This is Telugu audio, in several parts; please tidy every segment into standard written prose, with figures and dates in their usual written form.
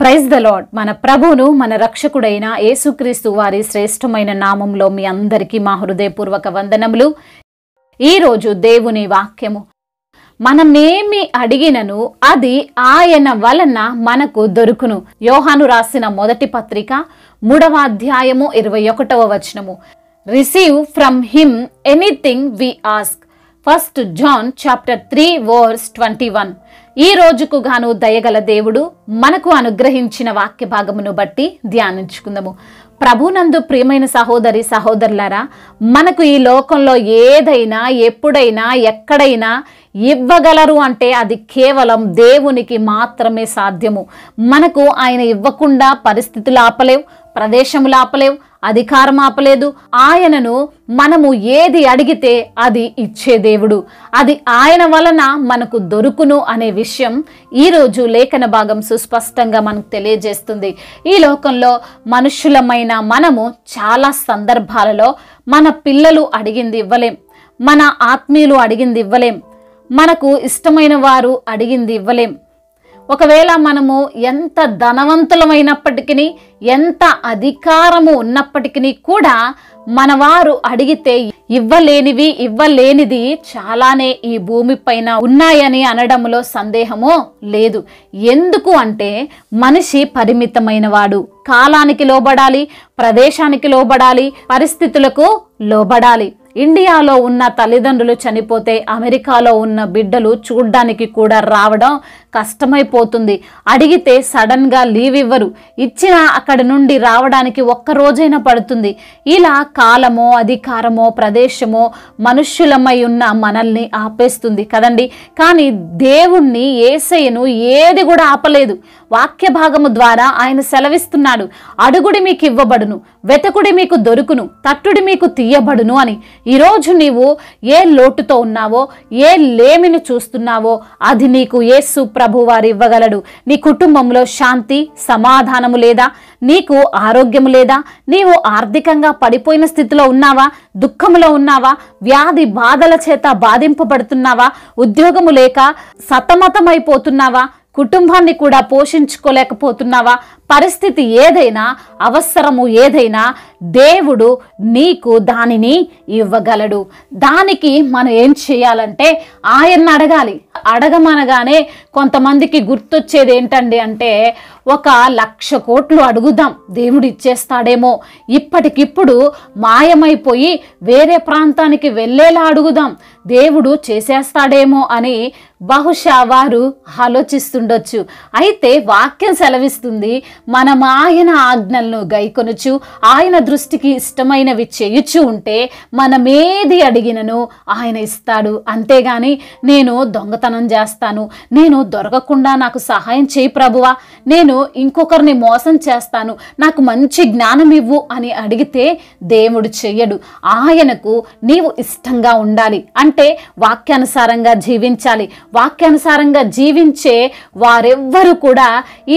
Praise the lord. మన ప్రభువును మన రక్షకుడైన యేసుక్రీస్తు వారి శ్రేష్టమైన నామంలో మీ అందరికీ మా హృదయపూర్వక వందనములు. ఈరోజు దేవుని వాక్యము, మనమేమి అడిగినను అది ఆయన వలన మనకు దొరుకును. యోహాను రాసిన మొదటి పత్రిక 3వ అధ్యాయము 21వ వచనము. Receive from him anything we ask. 1 John chapter 3 verse 21. ఈ రోజుకు గాను దయగల దేవుడు మనకు అనుగ్రహించిన వాక్య భాగమును బట్టి ధ్యానించుకుందాము. ప్రభునందు ప్రియమైన సహోదరి సహోదరులారా, మనకు ఈ లోకంలో ఏదైనా ఎప్పుడైనా ఎక్కడైనా ఇవ్వగలరు అంటే అది కేవలం దేవునికి మాత్రమే సాధ్యము. మనకు ఆయన ఇవ్వకుండా పరిస్థితులు ఆపలేవు, ప్రదేశములు ఆపలేవు, అధికారం ఆపలేదు. ఆయనను మనము ఏది అడిగితే అది ఇచ్చే దేవుడు. అది ఆయన వలన మనకు దొరుకును అనే విషయం ఈరోజు లేఖన భాగం సుస్పష్టంగా మనకు తెలియజేస్తుంది. ఈ లోకంలో మనుషులమైన మనము చాలా సందర్భాలలో మన పిల్లలు అడిగింది ఇవ్వలేం, మన ఆత్మీయులు అడిగింది ఇవ్వలేం, మనకు ఇష్టమైన వారు అడిగింది ఇవ్వలేం. ఒకవేళ మనము ఎంత ధనవంతులమైనప్పటికీ, ఎంత అధికారము ఉన్నప్పటికీ కూడా మన వారు అడిగితే ఇవ్వలేనిది చాలానే ఈ భూమి పైన ఉన్నాయని అనడంలో సందేహమో లేదు. ఎందుకు అంటే మనిషి పరిమితమైన వాడు. కాలానికి లోబడాలి, ప్రదేశానికి లోబడాలి, పరిస్థితులకు లోబడాలి. ఇండియాలో ఉన్న తల్లిదండ్రులు చనిపోతే అమెరికాలో ఉన్న బిడ్డలు చూడ్డానికి కూడా రావడం కష్టమైపోతుంది. అడిగితే సడన్ గా లీవ్ ఇవ్వరు, ఇచ్చినా అక్కడి నుండి రావడానికి ఒక్క రోజైనా పడుతుంది. ఇలా కాలమో అధికారమో ప్రదేశమో మనుష్యులమై ఉన్న మనల్ని ఆపేస్తుంది కదండి. కానీ దేవుణ్ణి, యేసయ్యను ఏది కూడా ఆపలేదు. వాక్య భాగము ద్వారా ఆయన సెలవిస్తున్నాడు, అడుగుడి మీకు ఇవ్వబడును, వెతకుడి మీకు దొరుకును, తట్టుడి మీకు తీయబడును అని. ఈరోజు నీవు ఏ లోటుతో ఉన్నావో, ఏ లేమిని చూస్తున్నావో అది నీకు యేసు ప్రభు వారు ఇవ్వగలడు. నీ కుటుంబంలో శాంతి సమాధానము లేదా, నీకు ఆరోగ్యము లేదా, నీవు ఆర్థికంగా పడిపోయిన స్థితిలో ఉన్నావా, దుఃఖములో ఉన్నావా, వ్యాధి బాధల చేత బాధింపబడుతున్నావా, ఉద్యోగము లేక సతమతమైపోతున్నావా, కుటుంబాన్ని కూడా పోషించుకోలేకపోతున్నావా, పరిస్థితి ఏదైనా, అవసరము ఏదైనా దేవుడు నీకు దానిని ఇవ్వగలడు. దానికి మనం ఏం చేయాలంటే ఆయన్ని అడగాలి. అడగమనగానే కొంతమందికి గుర్తొచ్చేది ఏంటండి అంటే, 1,00,000 కోట్లు అడుగుదాం దేవుడు ఇచ్చేస్తాడేమో, ఇప్పటికిప్పుడు మాయమైపోయి వేరే ప్రాంతానికి వెళ్ళేలా అడుగుదాం దేవుడు చేసేస్తాడేమో అని బహుశా వారు ఆలోచిస్తుండొచ్చు. అయితే వాక్యం సెలవిస్తుంది, మనం ఆయన ఆజ్ఞలను గైకొనుచు ఆయన దృష్టికి ఇష్టమైనవి చేయుచు ఉంటే మనమేది అడిగినను ఆయన ఇస్తాడు. అంతేగాని నేను దొంగతనం చేస్తాను, నేను దొరకకుండా నాకు సహాయం చేయి ప్రభువా, నేను ఇంకొకరిని మోసం చేస్తాను, నాకు మంచి జ్ఞానం ఇవ్వు అని అడిగితే దేవుడు చెయ్యడు. ఆయనకు నీవు ఇష్టంగా ఉండాలి అంటే వాక్యానుసారంగా జీవించాలి. వాక్యానుసారంగా జీవించే వారెవ్వరూ కూడా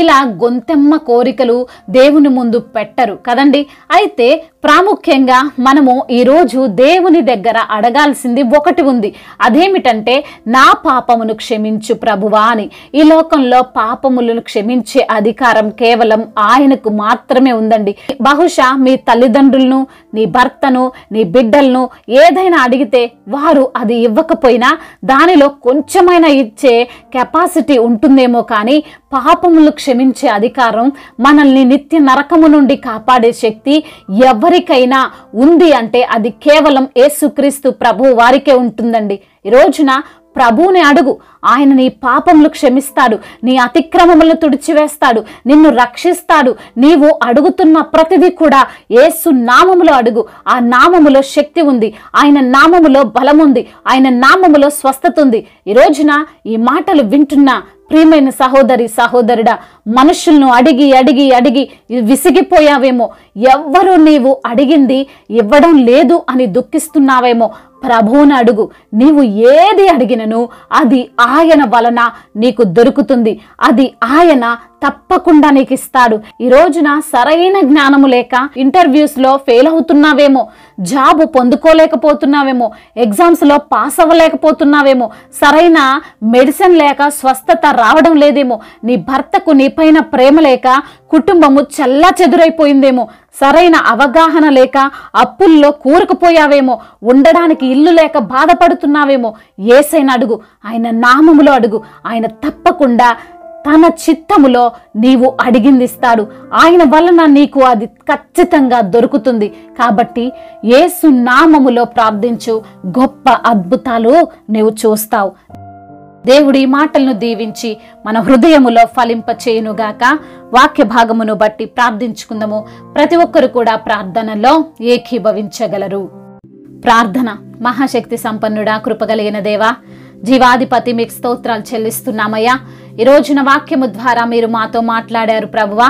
ఇలా గొంతెమ్మ కోరికలు దేవుని ముందు పెట్టరు కదండి. అయితే ప్రాముఖ్యంగా మనము ఈరోజు దేవుని దగ్గర అడగాల్సింది ఒకటి ఉంది. అదేమిటంటే, నా పాపమును క్షమించు ప్రభువా అని. ఈ లోకంలో పాపములను క్షమించే అధికారం కేవలం ఆయనకు మాత్రమే ఉందండి. బహుశా మీ తల్లిదండ్రులను, నీ భర్తను, నీ బిడ్డలను ఏదైనా అడిగితే వారు అది ఇవ్వకపోయినా దానిలో కొంచెమైనా ఇచ్చే కెపాసిటీ ఉంటుందేమో, కానీ పాపములు క్షమించే అధికారం, మనల్ని నిత్య నరకము నుండి కాపాడే శక్తి ఎవరికైనా ఉంది అంటే అది కేవలం యేసుక్రీస్తు ప్రభు వారికే ఉంటుందండి. ఈ రోజున ప్రభువుని అడుగు, ఆయన నీ పాపములు క్షమిస్తాడు, నీ అతిక్రమములను తుడిచివేస్తాడు, నిన్ను రక్షిస్తాడు. నీవు అడుగుతున్న ప్రతిదీ కూడా యేసు నామములో అడుగు. ఆ నామములో శక్తి ఉంది, ఆయన నామములో బలం ఉంది, ఆయన నామములో స్వస్థత ఉంది. ఈ రోజున ఈ మాటలు వింటున్న ప్రియమైన సహోదరి సహోదరుడా, మనుషులను అడిగి అడిగి అడిగి విసిగిపోయావేమో, ఎవ్వరూ నీవు అడిగింది ఇవ్వడం లేదు అని దుఃఖిస్తున్నావేమో, ప్రభువుని అడుగు. నీవు ఏది అడిగినను అది ఆయన వలన నీకు దొరుకుతుంది, అది ఆయన తప్పకుండా నీకు ఇస్తాడు. ఈ రోజున సరైన జ్ఞానము లేక ఇంటర్వ్యూస్ లో ఫెయిల్ అవుతున్నావేమో, జాబ్ పొందుకోలేకపోతున్నావేమో, ఎగ్జామ్స్ లో పాస్ అవ్వలేకపోతున్నావేమో, సరైన మెడిసిన్ లేక స్వస్థత రావడం లేదేమో, నీ భర్తకు నీ పైన ప్రేమ లేక కుటుంబము చల్లా చెదురైపోయిందేమో, సరైన అవగాహన లేక అప్పుల్లో కూరుకుపోయావేమో, ఉండడానికి ఇల్లు లేక బాధపడుతున్నావేమో, యేసయ్యను అడుగు, ఆయన నామములో అడుగు. ఆయన తప్పకుండా తన చిత్తములో నీవు అడిగిందిస్తాడు. ఆయన వలన నీకు అది ఖచ్చితంగా దొరుకుతుంది. కాబట్టి యేసు నామములో ప్రార్థించు, గొప్ప అద్భుతాలు నీవు చూస్తావు. దేవుడి మాటలను దీవించి మన హృదయములో ఫలింపచేయునుగాక. వాక్య భాగమును బట్టి ప్రార్థించుకుందాము. ప్రతి ఒక్కరు కూడా ప్రార్థనలో ఏకీభవించగలరు. ప్రార్థన. మహాశక్తి సంపన్నుడా, కృపగలిగిన దేవా, జీవాధిపతి, మీకు స్తోత్రాలు చెల్లిస్తున్నామయ్యా. ఈ రోజున వాక్యము ద్వారా మీరు మాతో మాట్లాడారు ప్రభువా.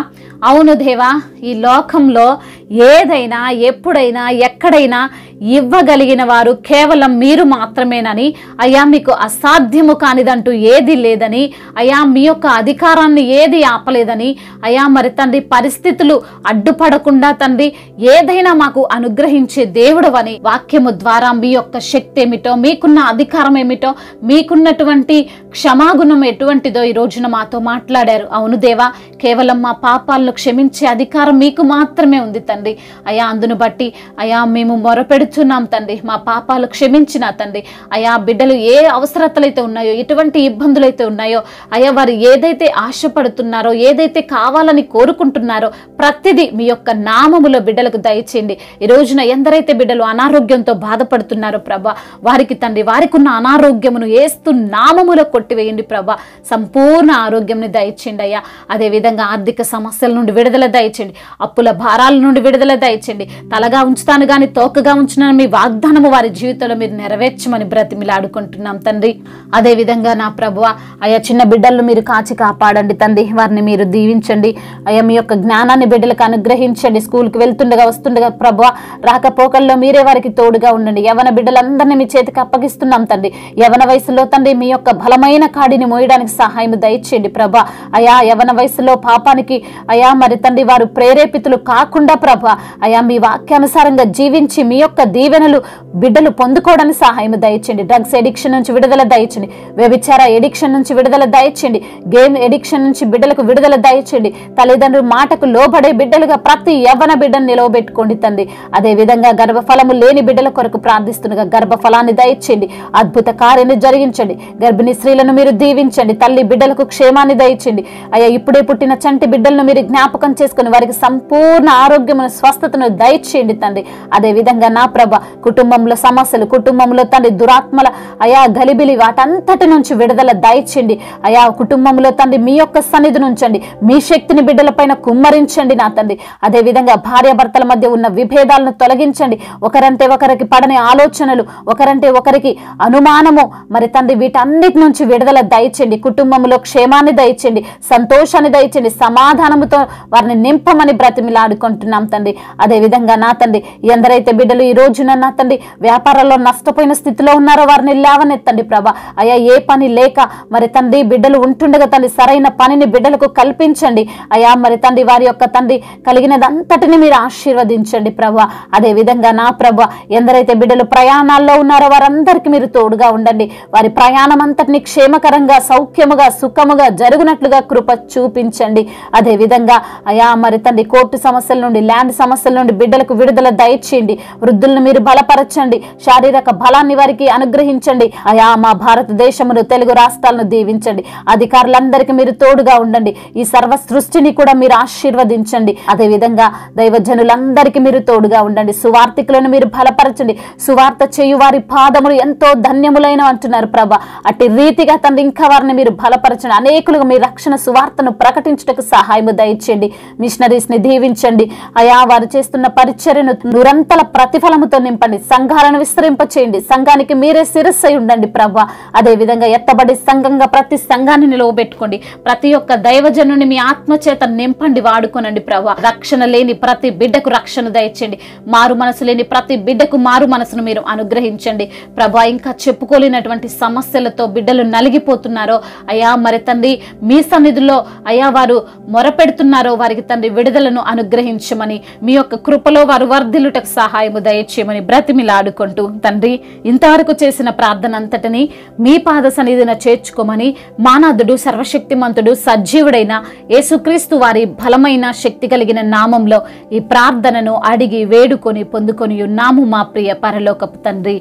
అవును దేవా, ఈ లోకంలో ఏదైనా ఎప్పుడైనా ఎక్కడైనా ఇవ్వగలిగిన వారు కేవలం మీరు మాత్రమేనని అయ్యా, మీకు అసాధ్యము కానిదంటూ ఏది లేదని అయ్యా, మీ యొక్క అధికారాన్ని ఏది ఆపలేదని అయ్యా, మరి తండ్రి పరిస్థితులు అడ్డుపడకుండా తండ్రి ఏదైనా మాకు అనుగ్రహించే దేవుడు అని వాక్యము ద్వారా మీ యొక్క శక్తి ఏమిటో, మీకున్న అధికారం ఏమిటో, మీకున్నటువంటి క్షమాగుణం ఎటువంటిదో ఈ రోజున మాతో మాట్లాడారు. అవును దేవా, కేవలం మా పాపాలను క్షమించే అధికారం మీకు మాత్రమే ఉంది తండ్రి. అయా, అందును బట్టి అయా మేము మొరపెడుచున్నాం తండ్రి. మా పాపాలు క్షమించిన తండ్రి అయా, బిడ్డలు ఏ అవసరతలైతే ఉన్నాయో, ఎటువంటి ఇబ్బందులైతే ఉన్నాయో అయా, వారు ఏదైతే ఆశపడుతున్నారో, ఏదైతే కావాలని కోరుకుంటున్నారో ప్రతిదీ మీ యొక్క నామములో బిడ్డలకు దయచేయండి. ఈ రోజున ఎందరైతే బిడ్డలు అనారోగ్యంతో బాధపడుతున్నారో ప్రభా, వారికి తండ్రి వారికి ఉన్న అనారోగ్యమును యేసు నామములో కొట్టివేయండి ప్రభా. సంపూర్ణ ఆరోగ్యంని దయచేయండి అయ్యా. అదేవిధంగా ఆర్థిక సమస్యల నుండి విడుదల దయచేయండి. అప్పుల భారాల నుండి విడుదల దయచేయండి. తలగా ఉంచుతాను కానీ తోకగా ఉంచున్నాను మీ వాగ్దానము వారి జీవితంలో మీరు నెరవేర్చమని బ్రతిమిలాడుకుంటున్నాం తండ్రి. అదేవిధంగా నా ప్రభువ అయ్యా, చిన్న బిడ్డలను మీరు కాచి కాపాడండి తండ్రి. వారిని మీరు దీవించండి అయ్యా. మీ యొక్క జ్ఞానాన్ని బిడ్డలకు అనుగ్రహించండి. స్కూల్కి వెళ్తుండగా వస్తుండగా ప్రభువ రాకపోకల్లో మీరే వారికి తోడుగా ఉండండి. యవన బిడ్డలందరినీ మీ చేతికి అప్పగిస్తున్నాం తండ్రి. యవన వయసులో తండ్రి మీ యొక్క బలమైన కాడిని మోయడానికి సహాయం దయచేయండి ప్రభా. అయా, యవన వయసులో పాపానికి అయా మరి తండ్రి వారు ప్రేరేపితులు కాకుండా ప్రభా అయా, మీ వాక్యానుసారంగా జీవించి మీ యొక్క దీవెనలు బిడ్డలు పొందుకోవడానికి సహాయం దయచేయండి. డ్రగ్స్ ఎడిక్షన్ నుంచి విడుదల దయచేయండి. వ్యభిచార ఎడిక్షన్ నుంచి విడుదల దయచేయండి. గేమ్ ఎడిక్షన్ నుంచి బిడ్డలకు విడుదల దయచేయండి. తల్లిదండ్రుల మాటకు లోబడే బిడ్డలుగా ప్రతి యవ్వన బిడ్డను నిలవబెట్టుకోండి తండ్రి. అదే విధంగా గర్భఫలము లేని బిడ్డల కొరకు ప్రార్థిస్తుండగా గర్భఫలాన్ని దయచేయండి. అద్భుత కార్యాన్ని జరిగించండి. గర్భిణీ స్త్రీలను మీరు దీవించండి. తల్లి బిడ్డలకు క్షేమాన్ని దయచేయండి అయ్యా. ఇప్పుడే పుట్టిన చంటి బిడ్డలను మీరు జ్ఞాపకం చేసుకుని వారికి సంపూర్ణ ఆరోగ్యమును స్వస్థతను దయచేయండి తండ్రి. అదే విధంగా నా ప్రభ కుటుంబంలో సమస్యలు, కుటుంబంలో తండ్రి దురాత్మల అయా గలిబిలి వాటంతటి నుంచి విడుదల దయచేయండి అయా. కుటుంబంలో తండ్రి మీ యొక్క సన్నిధి నుంచండి. మీ శక్తిని బిడ్డల పైన కుమ్మరించండి నా తండ్రి. అదే విధంగా భార్యాభర్తల మధ్య ఉన్న విభేదాలను తొలగించండి. ఒకరంటే ఒకరికి పడని ఆలోచనలు, ఒకరంటే ఒకరికి అనుమానము మరి తండ్రి వీటన్నిటి నుంచి విడుదల దయచేయండి. కుటుంబంలో క్షేమాన్ని దయచేయండి, సంతోషాన్ని దయచేయండి, సమాధానముతో వారిని నింపమని బ్రతిమిలాడుకుంటున్నాం తండ్రి. అదే విధంగా నా తండ్రి ఎందరైతే బిడ్డలు ఈ రోజున నా తండ్రి వ్యాపారాల్లో నష్టపోయిన స్థితిలో ఉన్నారో వారిని లేవనెత్తండి ప్రభా అయ్యా. ఏ పని లేక మరి తండ్రి బిడ్డలు ఉంటుండగా తండ్రి సరైన పనిని బిడ్డలకు కల్పించండి అయ్యా. మరి తండ్రి వారి యొక్క తండ్రి కలిగినదంతటిని మీరు ఆశీర్వదించండి ప్రభా. అదే విధంగా నా ప్రభా ఎందరైతే బిడ్డలు ప్రయాణాల్లో ఉన్నారో వారందరికీ మీరు తోడుగా ఉండండి. వారి ప్రయాణం అంతటిని క్షేమకరంగా, సౌఖ్యముగా, సుఖముగా జరుగునట్లుగా కృప చూపించండి. అదే విధంగా అయా మరి తండ్రి కోర్టు సమస్యల నుండి, ల్యాండ్ సమస్యల నుండి బిడ్డలకు విడుదల దయచేయండి. వృద్ధులను మీరు బలపరచండి. శారీరక బలాన్ని వారికి అనుగ్రహించండి అయా. మా భారతదేశమును, తెలుగు రాష్ట్రాలను దీవించండి. అధికారులందరికీ మీరు తోడుగా ఉండండి. ఈ సర్వ సృష్టిని కూడా మీరు ఆశీర్వదించండి. అదే విధంగా దైవజనులందరికీ మీరు తోడుగా ఉండండి. సువార్థికులను మీరు బలపరచండి. సువార్త చేయు వారి పాదములు ఎంతో ధన్యములైన అంటున్నారు ప్రభా. అట్టి రీతిగా తండ్రి ఇంకా వారిని మీరు బలపరచండి. అనేకులుగా మీ రక్షణ సువార్తను ప్రకటించుటకు సహాయము దయచేయండి. మిషనరీస్ ని దీవించండి అయా. వారు చేస్తున్న పరిచర్యను నిరంతర ప్రతిఫలం జ్ఞానముతో నింపండి, సంఘాలను విస్తరింపచేయండి, సంఘానికి మీరే శిరస్సు అయి ఉండండి ప్రభా. అదే విధంగా ఎత్తబడి సంఘంగా ప్రతి సంఘాన్ని నిలవబెట్టుకోండి. ప్రతి ఒక్క దైవజనుని మీ ఆత్మచేత నింపండి, వాడుకోనండి ప్రభా. రక్షణ లేని ప్రతి బిడ్డకు రక్షణ దయచేయండి, మారు మనసు లేని ప్రతి బిడ్డకు మారు మనసును మీరు అనుగ్రహించండి ప్రభా. ఇంకా చెప్పుకోలేనటువంటి సమస్యలతో బిడ్డలు నలిగిపోతున్నారో అయ్యా, మరి తండ్రి మీ సన్నిధిలో అయ్యా వారు మొరపెడుతున్నారో వారికి తండ్రి విడుదలను అనుగ్రహించమని, మీ యొక్క కృపలో వారు వర్ధిల్లుటకు సహాయము దయచేయమని బ్రతిమిలాడుకుంటూ తండ్రి ఇంతవరకు చేసిన ప్రార్థన అంతటిని మీ పాద సన్నిధిన చేర్చుకోమని మానాథుడు సర్వశక్తిమంతుడు సజీవుడైన యేసుక్రీస్తు వారి బలమైన శక్తి కలిగిన నామంలో ఈ ప్రార్థనను అడిగి వేడుకొని పొందుకొని ఉన్నాము మా ప్రియ పరలోకపు తండ్రి,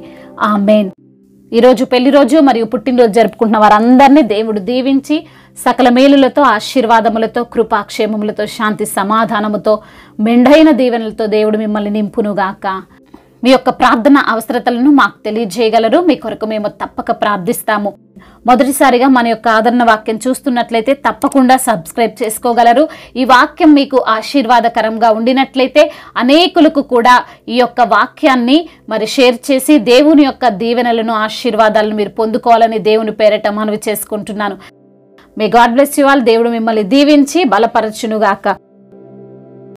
ఆమేన్. ఈరోజు పెళ్లి రోజు మరియు పుట్టినరోజు జరుపుకుంటున్న వారందరినీ దేవుడు దీవించి సకల మేలులతో, ఆశీర్వాదములతో, కృపాక్షేమములతో, శాంతి సమాధానముతో, మెండైన దీవెనలతో దేవుడు మిమ్మల్ని నింపునుగాక. మీ యొక్క ప్రార్థన అవసరతలను మాకు తెలియజేయగలరు. మీ కొరకు మేము తప్పక ప్రార్థిస్తాము. మొదటిసారిగా మన యొక్క ఆదరణ వాక్యం చూస్తున్నట్లయితే తప్పకుండా సబ్స్క్రైబ్ చేసుకోగలరు. ఈ వాక్యం మీకు ఆశీర్వాదకరంగా ఉండినట్లయితే అనేకులకు కూడా ఈ యొక్క వాక్యాన్ని మరి షేర్ చేసి దేవుని యొక్క దీవెనలను, ఆశీర్వాదాలను మీరు పొందుకోవాలని దేవుని పేరట మనవి చేసుకుంటున్నాను. May God bless you all. దేవుడు మిమ్మల్ని దీవించి బలపరచునుగాక.